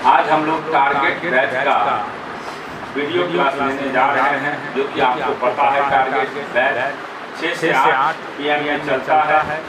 आज हम लोग टारगेट बैच का वीडियो क्लास लेने जा रहे हैं, जो कि आपको पता है टारगेट बैच 6 से 8 PM में चलता है।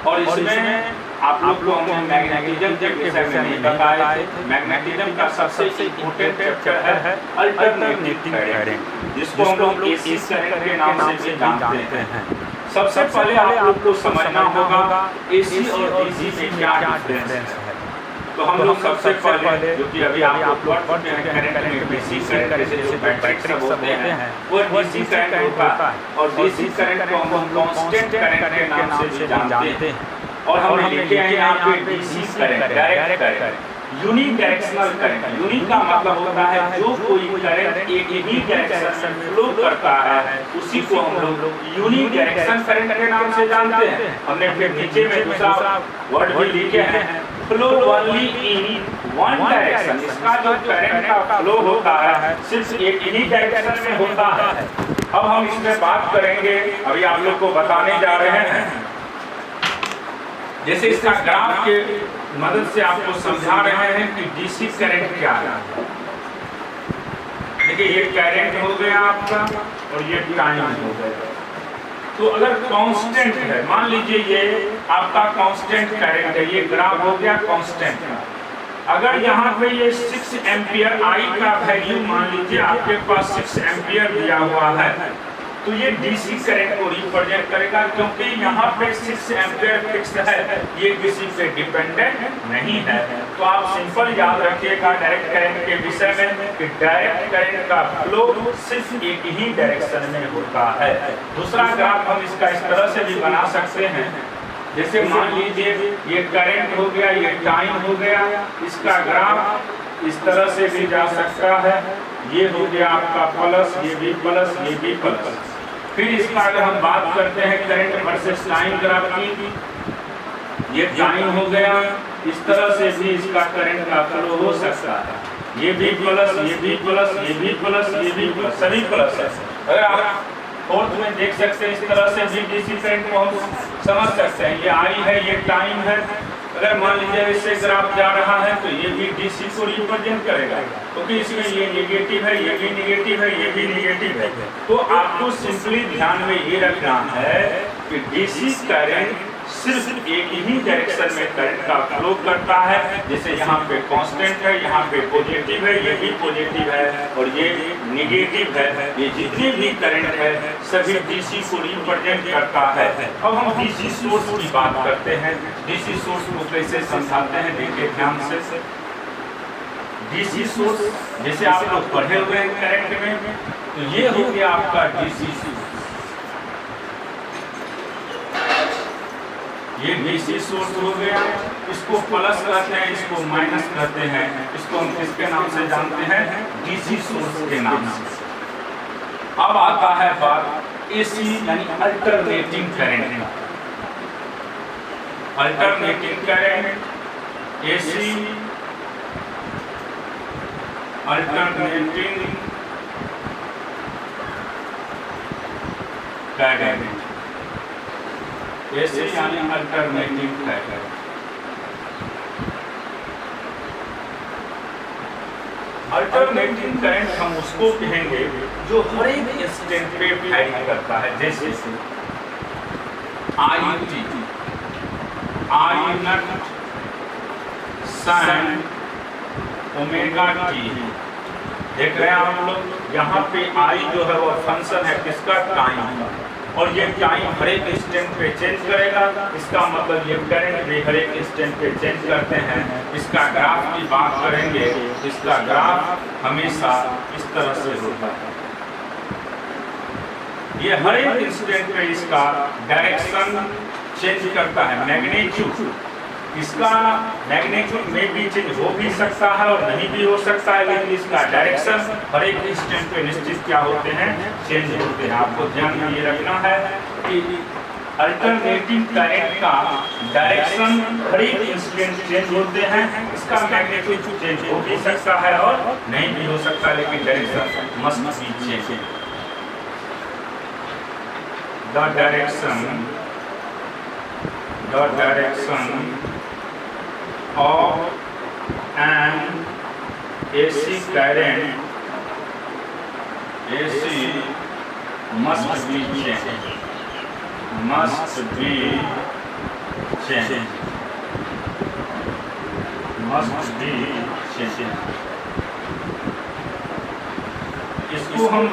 और इसमें आप लोग को हमने मैग्नेटिज्म के विषय में नहीं बताया थे। मैग्नेटिज्म का सबसे इम्पोर्टेंट चैप्टर है अल्टरनेटिंग करंट, जिसको हम लोग AC करंट के नाम से भी जानते हैं। सबसे पहले आप लोग को समझना होगा AC और DC में क्या डिफरेंस है। तो हम लोग सबसे पहले, जो कि अभी आप लोग पढ़ चुके हैं, करंट में DC करंट जैसे बैटरी सब होते हैं वो DC करंट होता है, और DC करंट को हम लोग कांस्टेंट करंट के नाम से भी जानते हैं। और हमने लिखे हैं यहाँ पे DC current, direct current, unique directional current. Unique का मतलब होता है जो कोई करंट एक ही डायरेक्शन में फ्लो करता है, उसी को हम लोग यूनिक डायरेक्शन करंट के नाम से जानते हैं। हमने फिर नीचे में दूसरा वर्ड भी लिखे हैं, flow only in one direction. इसका जो करंट का फ्लो होता है सिर्फ एक ही डायरेक्शन में होता है। अब हम इसमें बात करेंगे, अभी आप लोग को बताने जा रहे हैं। जैसे इसका ग्राफ के मदद से आपको समझा रहे हैं कि DC करंट क्या है। देखिए ये करंट हो गया आपका और ये टाइम हो गया। तो अगर कांस्टेंट है, मान लीजिए ये आपका कांस्टेंट करंट है, ये ग्राफ हो गया कांस्टेंट का। अगर यहाँ पे ये 6 एम्पियर I का वैल्यू मान लीजिए आपके पास 6 एम्पियर दिया हुआ है, तो ये DC करंट को रिप्रेजेंट करेगा, क्योंकि यहाँ पे 6 एम्पियर फिक्स है, ये किसी पे डिपेंडेंट नहीं है। तो आप सिंपल याद रखिएगा डायरेक्ट करंट के विषय में कि डायरेक्ट करंट का फ्लो सिर्फ एक ही डायरेक्शन में होता है। दूसरा ग्राफ हम इसका इस तरह से भी बना सकते हैं, जैसे मान लीजिए ये करंट हो गया, ये टाइम हो गया, इसका ग्राफ इस तरह से भी जा सकता है। ये हो गया आपका प्लस, ये भी प्लस, ये भी प्लस। फिर इसका अगर हम बात करते हैं करंट वर्सेस टाइम ग्राफ की, ये टाइम हो गया, इस तरह से भी इसका करंट का फ्लो हो सकता है। ये भी प्लस, ये भी प्लस, ये भी प्लस, ये भी प्लस, सभी प्लस है। अगर आप फोर्थ में देख सकते हैं, इस तरह से भी DC करंट को हम समझ सकते हैं। ये I है, ये टाइम है। अगर मान लीजिए इससे ग्राफ जा रहा है तो ये भी DC को रिप्रेजेंट करेगा, क्योंकि इसमें ये नेगेटिव है, ये भी नेगेटिव है, ये भी नेगेटिव है। तो आपको सिंपली ध्यान में ये रखना है कि DC करंट सिर्फ एक ही डायरेक्शन में करंट का फ्लो करता है। जैसे यहाँ पे कांस्टेंट है, यहाँ पे पॉजिटिव है, ये भी पॉजिटिव है और ये नेगेटिव है। ये जितने भी करंट है सभी DC को रिप्रेजेंट करता है। अब हम DC सोर्स की बात करते हैं। DC सोर्स को कैसे समझाते हैं, देखिए ध्यान से। DC सोर्स जैसे आप लोग पढ़े हुए हैं करंट में, तो ये हो गया आपका DC सोर्स। ये DC सोर्स हो गया, इसको प्लस कहते हैं, इसको माइनस कहते हैं। इसको हम किसके नाम से जानते हैं, DC सोर्स के नाम से। अब आता है बात AC यानी alternating current. Alternating current, AC alternating current, ऐसे यानी अल्टरनेटिव करंट। अल्टरनेटिव करंट हम उसको कहेंगे जो हर एक इंस्टेंट पे वैरी करता है। जैसे IT, I not sin omega t। देख रहे हैं आप लोग, यहाँ पे I जो है वो फंक्शन है किसका, टाइम का, और ये टाइम हर एक इंस्टेंट पे चेंज करेगा। इसका मतलब ये करंट भी हर एक इंस्टेंट पे चेंज करते हैं। इसका ग्राफ की बात करेंगे, इसका ग्राफ हमेशा इस तरह से होता है। ये हर एक इंस्टेंट पे इसका डायरेक्शन चेंज करता है। मैग्नीट्यूड, इसका मैग्नीट्यूड में भी चेंज हो भी सकता है और नहीं भी हो सकता है, लेकिन इसका डायरेक्शन हर एक इंस्टेंट पे निश्चित क्या होते हैं, चेंज होते हैं। आपको ध्यान में ये रखना है कि अल्टरनेटिंग करंट का डायरेक्शन हर एक इंस्टेंट चेंज होते हैं। इसका मैग्नीट्यूड चेंज हो भी सकता है और नहीं भी हो सकता, लेकिन direction must be change. The direction of an AC current must be changed. इसको हम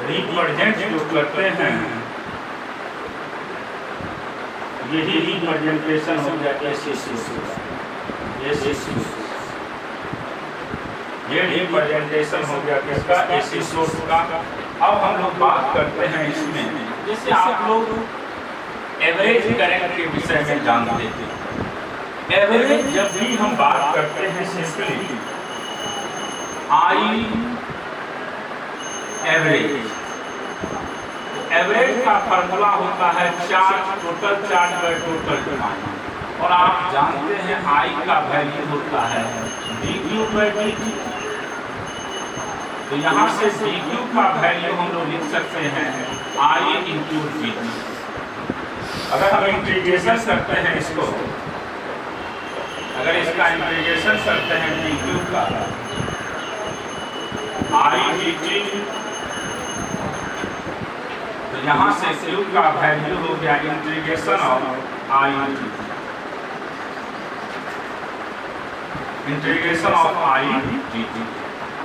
रिप्रेजेंट जो करते हैं, यही रिप्रेजेंटेशन हो गया AC सोर्स। ये रिप्रेजेंटेशन हो गया किसका? AC सोर्स का। अब हम लोग बात करते हैं इसमें, जैसे आप लोग एवरेज करंट के विषय में जानते थे। एवरेज जब भी हम बात करते हैं सिंपली I एवरेज का फार्मूला होता है charge, total charge by total time. और आप जानते हैं I का वैल्यू होता है dQ/dt। तो यहाँ से dQ का वैल्यू हम लोग लिख सकते हैं I × dt। अगर हम इंटीग्रेशन करते हैं इसको, अगर इसका इंटीग्रेशन करते हैं dQ का I dt, तो यहाँ से Q का वैल्यू हो गया integration of I dt। Integration of I dt।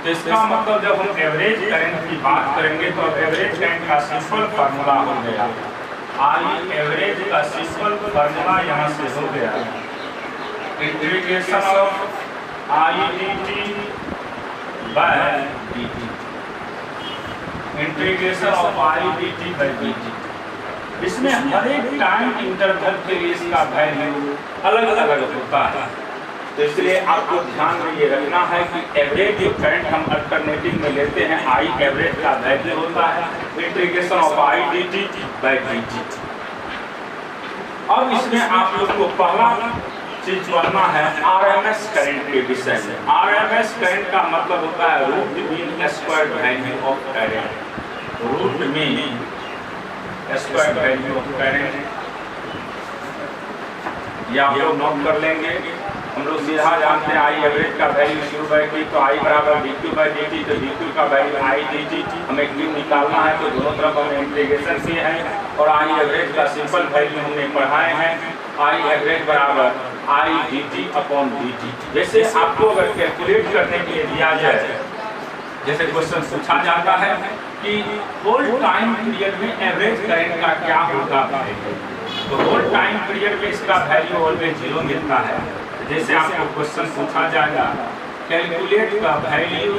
तो इसका मतलब जब हम एवरेज करंट की बात करेंगे तो एवरेज करंट का सिंपल फार्मूला हो गया I एवरेज का सिंपल फार्मूला यहाँ से हो गया integration of I dt by dt। Integration of I dt by dt। इसमें हर एक टाइम इंटरवल के लिए इसका वैल्यू अलग अलग होता है। तो इसलिए आपको ध्यान में ये रखना है कि एवरेज जो करंट हम अल्टरनेटिव में लेते हैं I एवरेज का वैल्यू होता है integration of I dt by dt। अब इसमें आप लोग को पहला चीज पढ़ना है RMS करंट के विषय में। RMS करंट का मतलब होता है root mean squared value of current. Root mean squared value of current, ये आप लोग नोट कर लेंगे। हम लोग सीधा जानते हैं I एवरेज का वैल्यू Q/T, तो I बराबर dQ/dt, तो dQ का वैल्यू I dt। हमें Q निकालना है तो दोनों तरफ हमने इंटीग्रेशन किए हैं और I एवरेज का सिंपल वैल्यू हमने पढ़ाए हैं I एवरेज बराबर I dt/dt। जैसे आपको अगर कैलकुलेट करने के लिए दिया जाए, जैसे क्वेश्चन पूछा जाता है कि होल टाइम पीरियड में एवरेज करंट का क्या होगा, तो होल टाइम पीरियड में इसका वैल्यू ऑलवेज 0 मिलता है। जैसे आपको क्वेश्चन पूछा जाएगा calculate the value,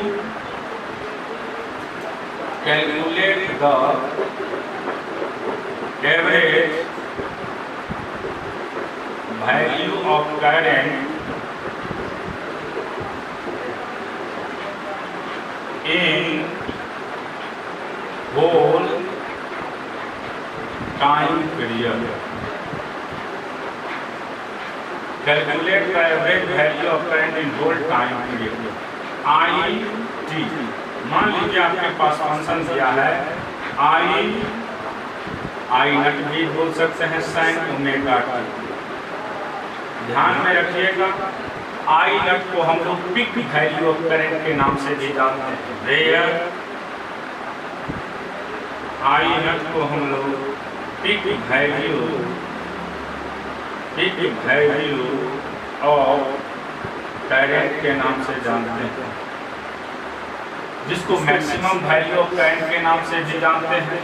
calculate the average value of current in whole time period. Calculate the average value of current in whole time period I t। मान लीजिए आपके पास फंक्शन दिया है I नट भी बोल सकते हैं sin ओमेगा t। ध्यान में रखिएगा I नट को हम लोग पिक वैल्यू ऑफ करंट के नाम से भी जानते हैं। वेयर I नट को हम लोग पिक वैल्यू ऑफ करंट के नाम से जानते हैं, जिसको मैक्सिमम वैल्यू ऑफ करंट के नाम से भी जानते हैं।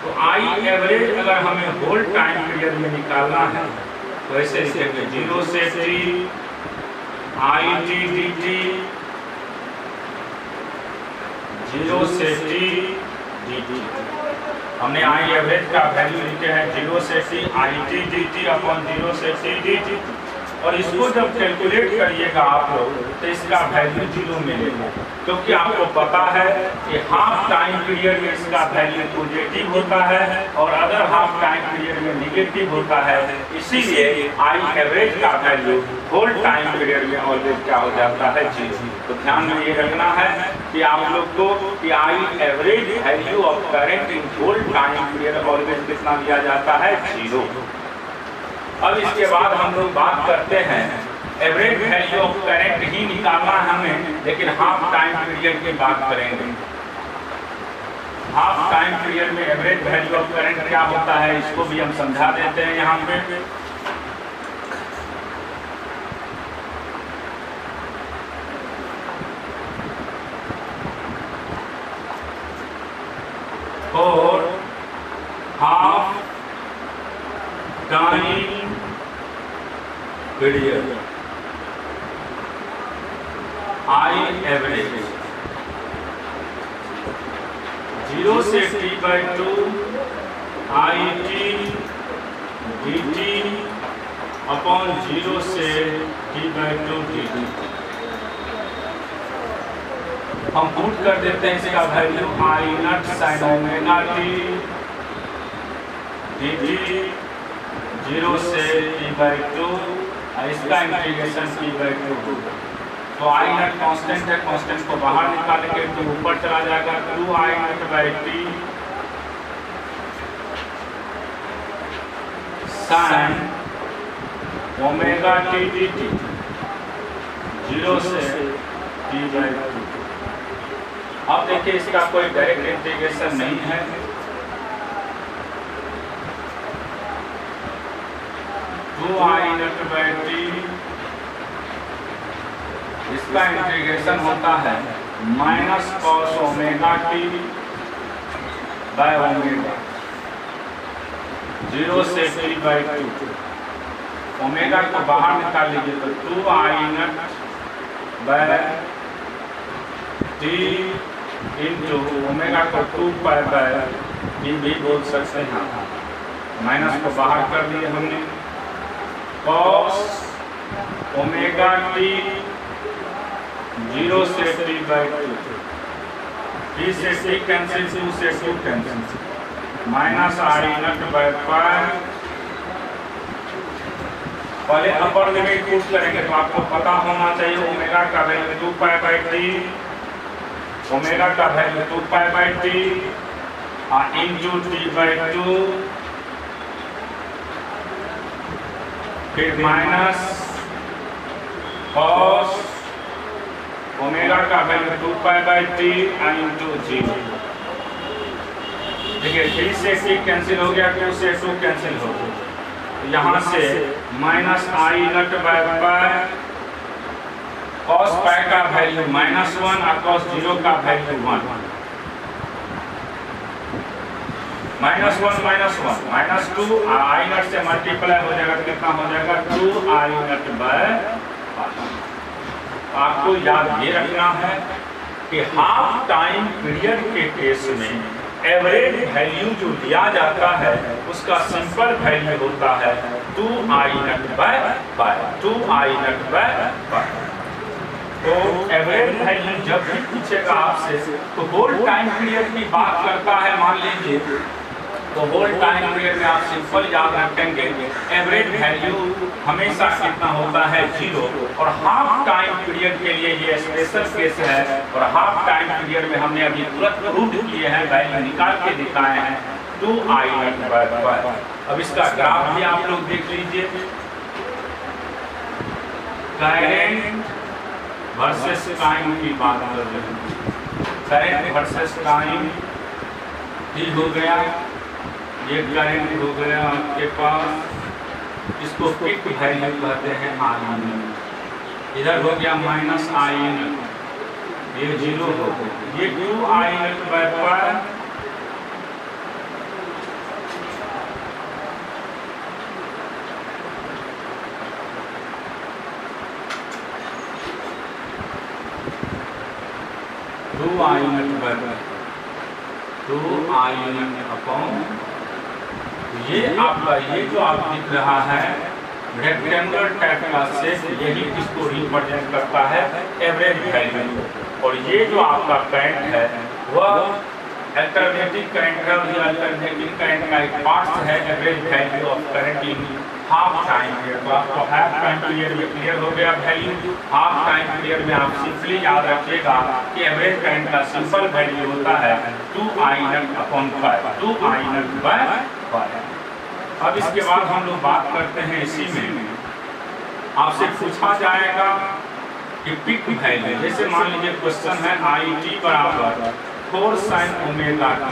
तो I एवरेज अगर हमें होल टाइम पीरियड में निकालना है तो ऐसे लिखेंगे 0 से t I t dt, 0 से t dt। हमने I एवरेज का वैल्यू लिखे हैं 0 से t I t dt/0 से t dt। और इसको जब कैलकुलेट करिएगा आप लोग तो इसका वैल्यू 0 मिलेगा, क्योंकि आपको पता है कि हाफ टाइम पीरियड में इसका वैल्यू पॉजिटिव होता है और अदर हाफ टाइम पीरियड में नेगेटिव होता है। इसीलिए I एवरेज का वैल्यू होल टाइम पीरियड में ऑलवेज क्या हो जाता है 0। तो ध्यान में ये रखना है कि आप लोग को कि I average value of current in whole time period always कितना दिया जाता है 0। अब इसके बाद हम लोग बात करते हैं एवरेज वैल्यू ऑफ करंट ही निकालना है हमें, लेकिन हाफ टाइम पीरियड की बात करेंगे। हाफ टाइम पीरियड में एवरेज वैल्यू ऑफ करंट क्या होता है, इसको भी हम समझा देते हैं यहाँ पे। और half time period I average 0 से t/2 I T D T upon 0 से t/2 डी टी। हम पुट कर देते हैं इसका value I naught sine omega T D T 0 से t/2, इसका इंटीग्रेशन t/2। तो आई नॉट कांस्टेंट है, कांस्टेंट को बाहर निकालेंगे तो ऊपर चला जाएगा 2 I naught by T sine omega T D T 0 से t/2। अब देखिए इसका कोई डायरेक्ट इंटीग्रेशन नहीं है, two I naught by t, इसका इंटीग्रेशन होता है minus cos omega t by omega 0 से t/2। ओमेगा को बाहर निकाल लीजिए तो 2 I naught by T into omega को 2 पाई बाय टी भी बोल सकते हैं। माइनस को बाहर कर दिए हमने, कॉस ओमेगा टी 0 से t/2, t से t कैंसिल, 2 से 2 cancel, minus I naught by पाई। पहले अपर लिमिट पुट करेंगे तो आपको पता होना चाहिए ओमेगा का value 2 pi by T, omega का value 2 pi by T into t/2, फिर माइनस कॉस ओमेगा का value 2 pi by T into 0। देखिए 3 से t कैंसिल हो गया, 2 से 2 कैंसिल हो गया, यहाँ से minus I naught by pi, cos pi का वैल्यू -1 और कॉस 0 का वैल्यू 1, -1 -2 आई नॉट से मल्टीप्लाई हो जाएगा तो कितना हो जाएगा 2 आई नॉट बाय पाई। आपको याद ये रखना है कि हाफ टाइम पीरियड के केस में एवरेज वैल्यू जो लिया जाता है उसका सिंपल वैल्यू होता है 2 I naught by pi, 2 I naught by pi. तो एवरेज वैल्यू जब भी पूछेगा आपसे तो होल टाइम पीरियड की बात करता है, मान लीजिए तो होल टाइम पीरियड में आप सिंपल याद रखेंगे एवरेज वैल्यू हमेशा कितना होता है 0, और हाफ टाइम पीरियड के लिए ये स्पेशल केस है, और हाफ टाइम पीरियड में हमने अभी तुरंत प्रूव किए हैं, वैल्यू निकाल के दिखाए हैं 2 आई नॉट बाय पाई। अब इसका ग्राफ भी आप लोग देख लीजिए, करंट वर्सेस टाइम की बात कर रहे हैं, करंट वर्सेस टाइम ही हो गया, ये करंट हो गया आपके पास, इसको पीक वैल्यू कहते हैं आई, इधर हो गया माइनस आई, ये 0 हो गया, ये 2 I naught by pi, I naught by 2 I naught upon, ये आपका ये जो आप दिख रहा है रेक्टेंगुलर टाइप का शेप, यही इसको रिप्रेजेंट करता है एवरेज वैल्यू, और ये जो आपका करंट है वह अल्टरनेटिंग करंट है, और अल्टरनेटिंग करंट का एक पार्ट है average value of current in half time period. तो आपको हाफ टाइम पीरियड में क्लियर हो गया वैल्यू, हाफ टाइम पीरियड में आप सिंपली याद रखिएगा कि एवरेज करंट का सिंपल वैल्यू होता है 2 I naught upon pi, 2 I naught by pi. अब इसके बाद हम लोग बात करते हैं इसी में आपसे पूछा जाएगा कि पीक वैल्यू, जैसे मान लीजिए क्वेश्चन है आई टी बराबर 4 sin ओमेगा टी,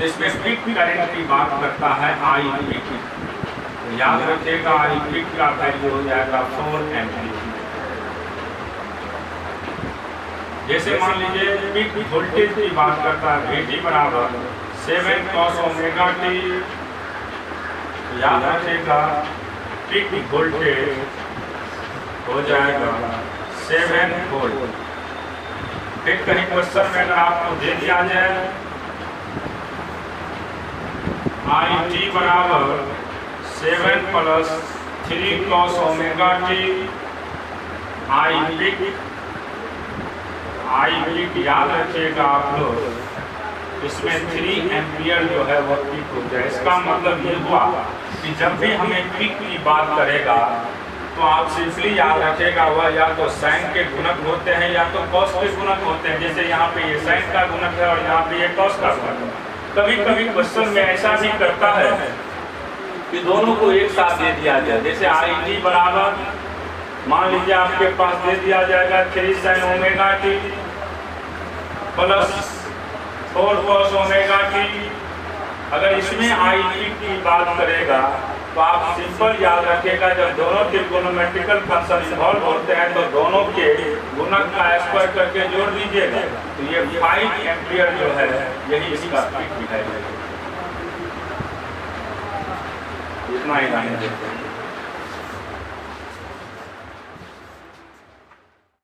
इसमें पीक करंट की बात करता है आई पीक। याद रखिएगा आई पीक का वैल्यू हो जाएगा 4 एम्पीयर। जैसे मान लीजिए पीक वोल्टेज की बात करता है वीटी बराबर 7 cos ओमेगा टी, याद रखिएगा पीक वोल्टेज हो जाएगा 7 वोल्ट। फिर कहीं क्वेश्चन में अगर आपको दे दिया जाए आई टी बराबर 7 + 3 cos ओमेगा टी, आई पीक याद रखिएगा आप लोग, इसमें 3 एम्पियर जो है वो पीक हो जाए। इसका मतलब ये हुआ कि जब भी हमें पीक की बात करेगा तो आप सिंपली याद रखिएगा वह या तो साइन के गुणक होते हैं या तो कॉस के गुणक होते हैं। जैसे यहाँ पे ये साइन का गुणक है और यहाँ पे ये कॉस का गुणक है। कभी कभी क्वेश्चन में ऐसा भी करता है कि दोनों को एक साथ दे दिया जाए। जैसे आई टी बराबर मान लीजिए आपके पास दे दिया जाएगा 3 sin omega T plus 4 cos omega T. अगर इसमें आई टी की बात करेगा तो आप सिंपल याद रखिएगा जब दोनों ट्रिगोनोमेट्रिकल फंक्शन इन्वॉल्व होते हैं तो दोनों के गुणक का स्क्वायर करके जोड़ दीजिएगा तो ये 5 एम्पियर जो है यही इसका पीक है। इतना ही रहने देते हैं।